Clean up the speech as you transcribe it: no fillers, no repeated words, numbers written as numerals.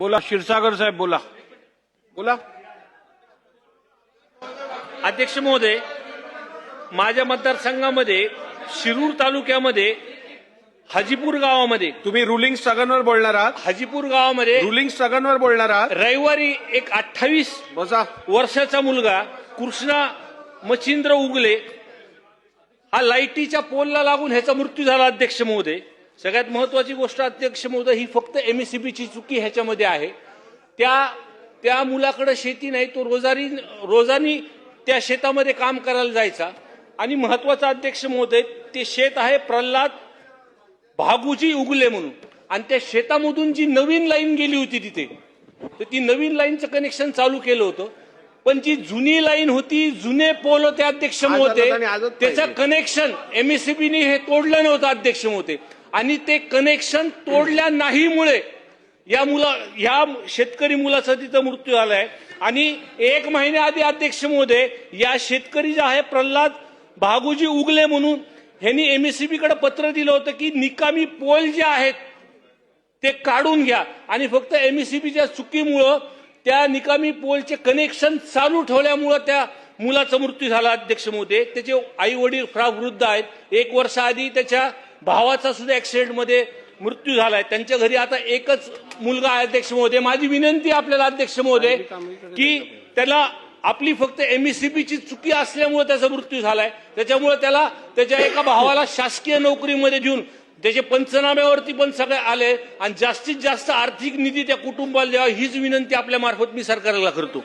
बोला क्षीरसागर साहेब बोला बोला। अध्यक्ष महोदय, माझ्या मतदारसंघामध्ये शिरूर तालुक्यामध्ये हाजीपूर गावामध्ये तुम्ही रुलिंग स्ट्रगनवर बोलणार आहात? हाजीपूर गावामध्ये रुलिंग स्ट्रगनवर बोलणार आहात? रविवारी एक 28 बसा। वर्षाचा मुलगा कृष्णा मच्छिंद्र उगले हा लाईटीच्या पोलला लागून ह्याचा मृत्यू झाला। अध्यक्ष महोदय, सगळ्यात महत्वाची गोष्ट अध्यक्ष महोदय, ही फक्त एमएससीबीची चुकी ह्याच्यामध्ये आहे। त्या मुलाकडे शेती नाही, तो रोजानी त्या शेतामध्ये काम करायला जायचा। आणि महत्वाचा अध्यक्ष महोदय, ते शेत आहे प्रल्हाद भागूजी उगले म्हणून, आणि त्या शेतामधून जी नवीन लाईन गेली होती तिथे, तर ती नवीन लाईनचं कनेक्शन चालू केलं होतं, पण जी जुनी लाईन होती, जुने पोल होते अध्यक्ष महोदय, त्याचं कनेक्शन एमएससीबीने हे तोडलं नव्हतं अध्यक्ष महोदय, आणि ते कनेक्शन तोडल्या नाहीमुळे या शेतकरी मुलाचा तिथं मृत्यू झालाय। आणि 1 महिन्याआधी अध्यक्ष महोदय, या शेतकरी जे आहे प्रल्हाद भागूजी उगले म्हणून, ह्यांनी एमएससीबी कडे पत्र दिलं होतं की निकामी पोल जे आहेत ते काढून घ्या, आणि फक्त एमएससीबीच्या चुकीमुळं त्या निकामी पोलचे कनेक्शन चालू ठेवल्यामुळं त्या मुलाचा मृत्यू झाला। अध्यक्ष महोदय, त्याचे आई वडील फार वृद्ध आहेत, 1 वर्षाआधी त्याच्या भावाचा सुद्धा ऍक्सिडेंटमध्ये मृत्यू झालाय। त्यांच्या घरी आता एकच मुलगा आहे। अध्यक्ष महोदय, माझी विनंती आपल्याला अध्यक्ष महोदय की त्याला आपली फक्त एमएससीबीची चुकी असल्यामुळे त्याचा मृत्यू झालाय, त्याच्यामुळे त्याला त्याच्या एका भावाला शासकीय नोकरीमध्ये देऊन त्याचे पंचनाम्यावरती पण सगळे आले, आणि जास्तीत जास्त आर्थिक निधी त्या कुटुंबाला द्यावा हीच विनंती आपल्या मार्फत मी सरकारला करतो।